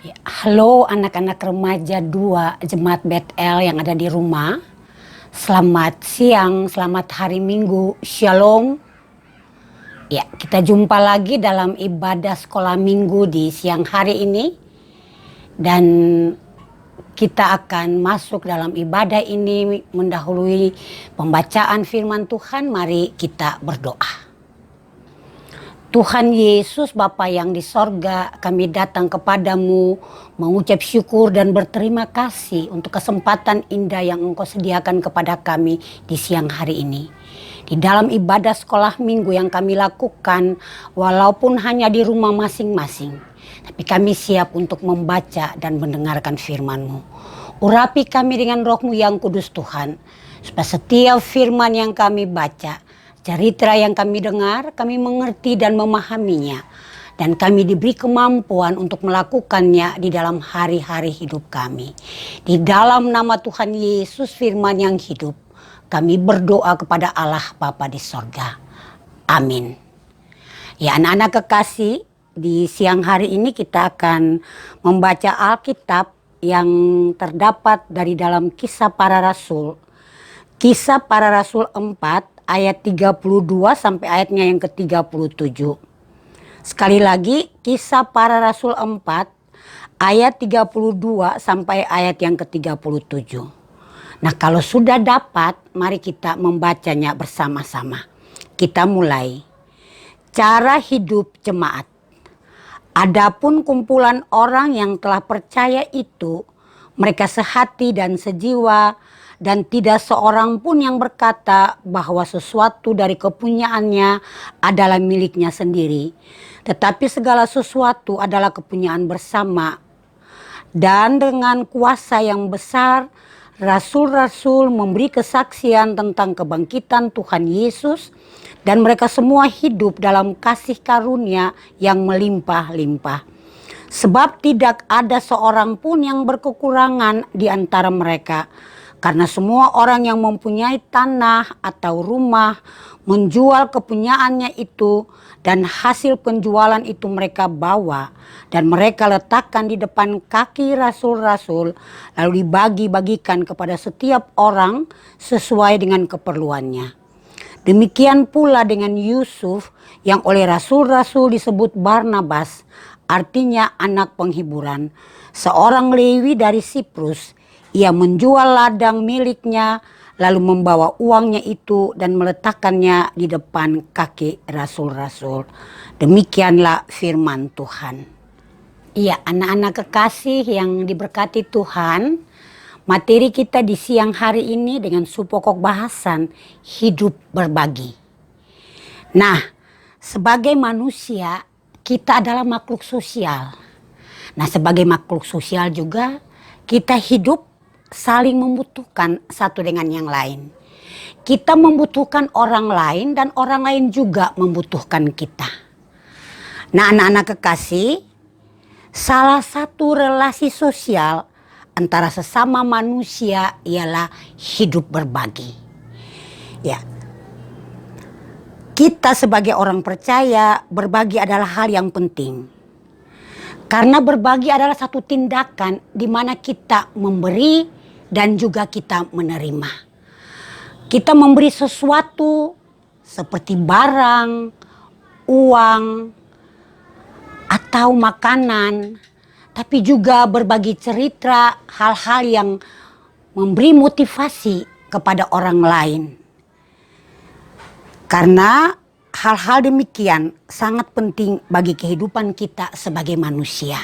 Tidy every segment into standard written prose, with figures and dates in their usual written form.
Ya, halo anak-anak remaja 2 Jemaat Betel yang ada di rumah. Selamat siang, selamat hari Minggu, Shalom. Ya, kita jumpa lagi dalam ibadah sekolah minggu di siang hari ini. Dan kita akan masuk dalam ibadah ini mendahului pembacaan firman Tuhan. Mari kita berdoa. Tuhan Yesus, Bapa yang di sorga, kami datang kepadamu mengucap syukur dan berterima kasih untuk kesempatan indah yang Engkau sediakan kepada kami di siang hari ini. Di dalam ibadah sekolah minggu yang kami lakukan, walaupun hanya di rumah masing-masing, tapi kami siap untuk membaca dan mendengarkan firman-Mu. Urapi kami dengan Roh-Mu yang kudus Tuhan, supaya setiap firman yang kami baca, cerita yang kami dengar, kami mengerti dan memahaminya. Dan kami diberi kemampuan untuk melakukannya di dalam hari-hari hidup kami. Di dalam nama Tuhan Yesus firman yang hidup, kami berdoa kepada Allah Bapa di sorga. Amin. Ya anak-anak kekasih, di siang hari ini kita akan membaca Alkitab yang terdapat dari dalam Kisah Para Rasul. Kisah Para Rasul 4. Ayat 32 sampai ayatnya yang ke-37. Sekali lagi, Kisah Para Rasul 4 ayat 32 sampai ayat yang ke-37. Nah, kalau sudah dapat, mari kita membacanya bersama-sama. Kita mulai. Cara hidup jemaat. Adapun kumpulan orang yang telah percaya itu, mereka sehati dan sejiwa, dan tidak seorang pun yang berkata bahwa sesuatu dari kepunyaannya adalah miliknya sendiri. Tetapi segala sesuatu adalah kepunyaan bersama. Dan dengan kuasa yang besar, rasul-rasul memberi kesaksian tentang kebangkitan Tuhan Yesus. Dan mereka semua hidup dalam kasih karunia yang melimpah-limpah. Sebab tidak ada seorang pun yang berkekurangan di antara mereka. Karena semua orang yang mempunyai tanah atau rumah menjual kepunyaannya itu, dan hasil penjualan itu mereka bawa dan mereka letakkan di depan kaki rasul-rasul, lalu dibagi-bagikan kepada setiap orang sesuai dengan keperluannya. Demikian pula dengan Yusuf yang oleh rasul-rasul disebut Barnabas, artinya anak penghiburan, seorang Lewi dari Siprus. Ia menjual ladang miliknya, lalu membawa uangnya itu dan meletakkannya di depan kaki rasul-rasul. Demikianlah firman Tuhan. Iya, anak-anak kekasih yang diberkati Tuhan, materi kita di siang hari ini dengan subpokok bahasan hidup berbagi. Nah, sebagai manusia, kita adalah makhluk sosial. Nah, sebagai makhluk sosial juga, kita hidup saling membutuhkan satu dengan yang lain. Kita membutuhkan orang lain dan orang lain juga membutuhkan kita. Nah, anak-anak kekasih, salah satu relasi sosial antara sesama manusia ialah hidup berbagi. Ya. Kita sebagai orang percaya, berbagi adalah hal yang penting. Karena berbagi adalah satu tindakan di mana kita memberi dan juga kita menerima. Kita memberi sesuatu seperti barang, uang, atau makanan. Tapi juga berbagi cerita, hal-hal yang memberi motivasi kepada orang lain. Karena hal-hal demikian sangat penting bagi kehidupan kita sebagai manusia.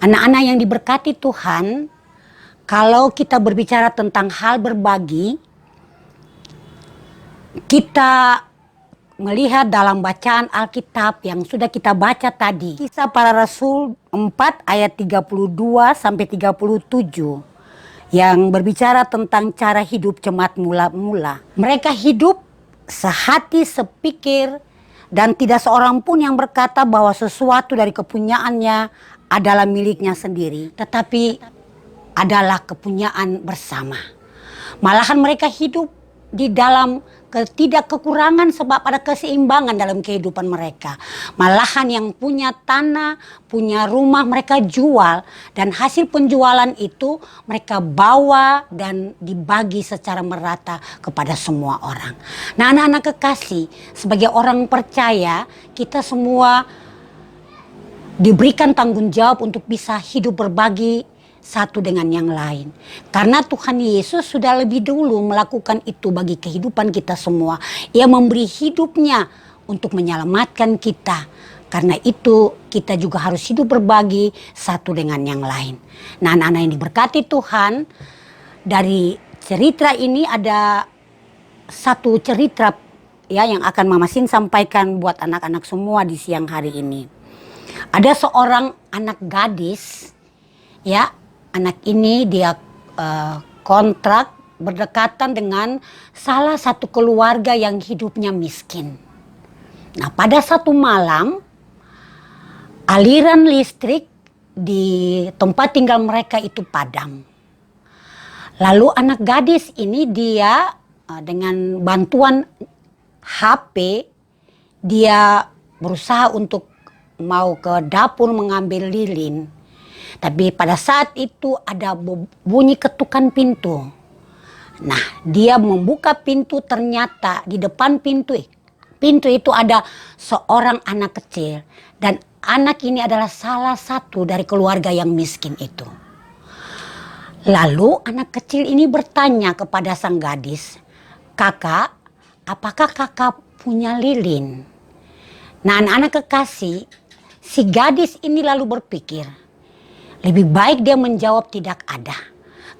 Anak-anak yang diberkati Tuhan, kalau kita berbicara tentang hal berbagi, kita melihat dalam bacaan Alkitab yang sudah kita baca tadi. Kisah Para Rasul 4 ayat 32 sampai 37 yang berbicara tentang cara hidup jemaat mula-mula. Mereka hidup sehati, sepikir, dan tidak seorang pun yang berkata bahwa sesuatu dari kepunyaannya adalah miliknya sendiri, tetapi adalah kepunyaan bersama. Malahan mereka hidup di dalam tidak kekurangan sebab ada keseimbangan dalam kehidupan mereka. Malahan yang punya tanah, punya rumah mereka jual, dan hasil penjualan itu mereka bawa dan dibagi secara merata kepada semua orang. Nah, anak-anak kekasih, sebagai orang percaya, kita semua diberikan tanggung jawab untuk bisa hidup berbagi satu dengan yang lain. Karena Tuhan Yesus sudah lebih dulu melakukan itu bagi kehidupan kita semua. Ia memberi hidupnya untuk menyelamatkan kita. Karena itu kita juga harus hidup berbagi satu dengan yang lain. Nah, anak-anak yang diberkati Tuhan, dari cerita ini ada satu cerita ya yang akan Mama Sin sampaikan buat anak-anak semua di siang hari ini. Ada seorang anak gadis, ya. Anak ini dia kontrak berdekatan dengan salah satu keluarga yang hidupnya miskin. Nah, pada satu malam aliran listrik di tempat tinggal mereka itu padam. Lalu anak gadis ini dia dengan bantuan HP dia berusaha untuk mau ke dapur mengambil lilin. Tapi pada saat itu ada bunyi ketukan pintu. Nah, dia membuka pintu, ternyata di depan pintu itu ada seorang anak kecil. Dan anak ini adalah salah satu dari keluarga yang miskin itu. Lalu anak kecil ini bertanya kepada sang gadis, "Kakak, apakah kakak punya lilin?" Nah, anak-anak kekasih, si gadis ini lalu berpikir, lebih baik dia menjawab tidak ada.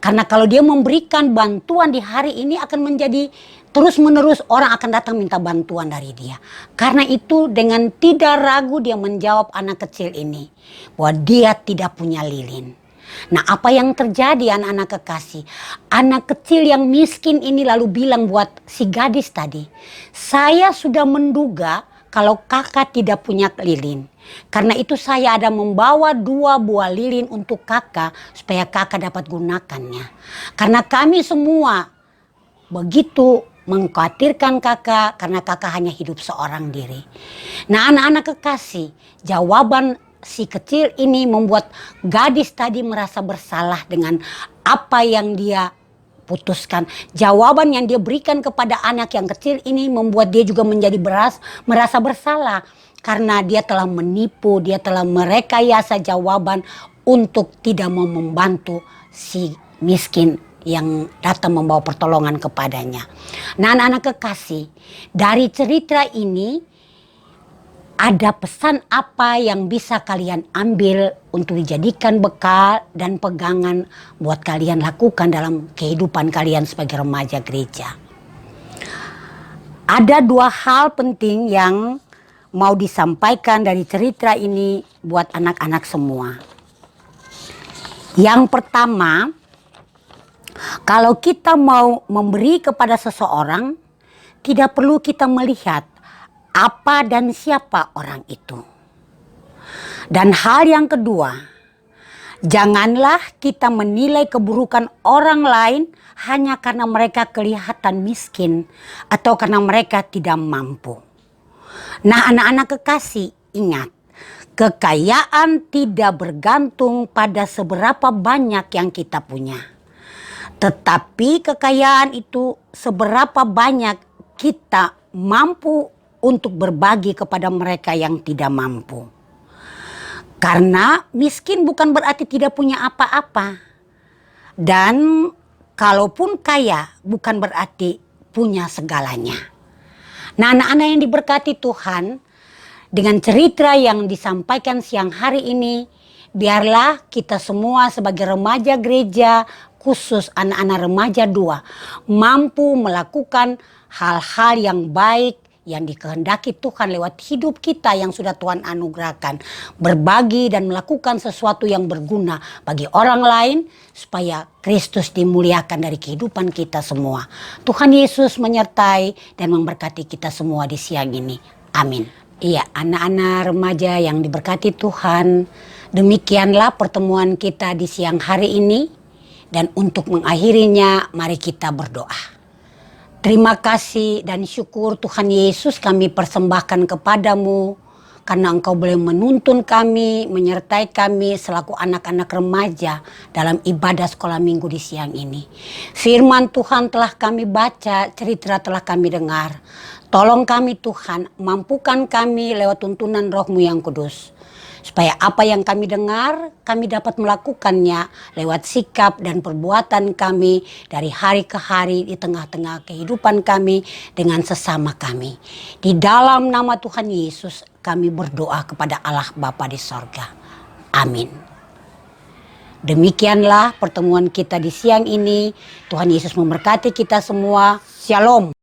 Karena kalau dia memberikan bantuan di hari ini akan menjadi terus-menerus orang akan datang minta bantuan dari dia. Karena itu dengan tidak ragu dia menjawab anak kecil ini bahwa dia tidak punya lilin. Nah, apa yang terjadi anak-anak kekasih? Anak kecil yang miskin ini lalu bilang buat si gadis tadi, "Saya sudah menduga kalau kakak tidak punya lilin. Karena itu saya ada membawa 2 buah lilin untuk kakak supaya kakak dapat gunakannya. Karena kami semua begitu mengkhawatirkan kakak karena kakak hanya hidup seorang diri." Nah, anak-anak kekasih, jawaban si kecil ini membuat gadis tadi merasa bersalah dengan apa yang dia putuskan. Jawaban yang dia berikan kepada anak yang kecil ini membuat dia juga menjadi merasa bersalah. Karena dia telah menipu, dia telah merekayasa jawaban untuk tidak mau membantu si miskin yang datang membawa pertolongan kepadanya. Nah, anak-anak kekasih, dari cerita ini ada pesan apa yang bisa kalian ambil untuk dijadikan bekal dan pegangan buat kalian lakukan dalam kehidupan kalian sebagai remaja gereja. Ada 2 hal penting yang mau disampaikan dari cerita ini buat anak-anak semua. Yang pertama, kalau kita mau memberi kepada seseorang, tidak perlu kita melihat apa dan siapa orang itu. Dan hal yang kedua, janganlah kita menilai keburukan orang lain hanya karena mereka kelihatan miskin atau karena mereka tidak mampu. Nah, anak-anak kekasih, ingat, kekayaan tidak bergantung pada seberapa banyak yang kita punya. Tetapi kekayaan itu seberapa banyak kita mampu untuk berbagi kepada mereka yang tidak mampu. Karena miskin bukan berarti tidak punya apa-apa. Dan kalaupun kaya bukan berarti punya segalanya. Nah, anak-anak yang diberkati Tuhan, dengan cerita yang disampaikan siang hari ini, biarlah kita semua sebagai remaja gereja, khusus anak-anak remaja 2, mampu melakukan hal-hal yang baik yang dikehendaki Tuhan lewat hidup kita yang sudah Tuhan anugerahkan. Berbagi dan melakukan sesuatu yang berguna bagi orang lain supaya Kristus dimuliakan dari kehidupan kita semua. Tuhan Yesus menyertai dan memberkati kita semua di siang ini. Amin. Iya, anak-anak remaja yang diberkati Tuhan, demikianlah pertemuan kita di siang hari ini. Dan untuk mengakhirinya, mari kita berdoa. Terima kasih dan syukur Tuhan Yesus kami persembahkan kepadamu karena Engkau boleh menuntun kami, menyertai kami selaku anak-anak remaja dalam ibadah sekolah minggu di siang ini. Firman Tuhan telah kami baca, cerita telah kami dengar. Tolong kami Tuhan, mampukan kami lewat tuntunan Roh-Mu yang kudus. Supaya apa yang kami dengar, kami dapat melakukannya lewat sikap dan perbuatan kami dari hari ke hari di tengah-tengah kehidupan kami dengan sesama kami. Di dalam nama Tuhan Yesus kami berdoa kepada Allah Bapa di sorga. Amin. Demikianlah pertemuan kita di siang ini. Tuhan Yesus memberkati kita semua. Shalom.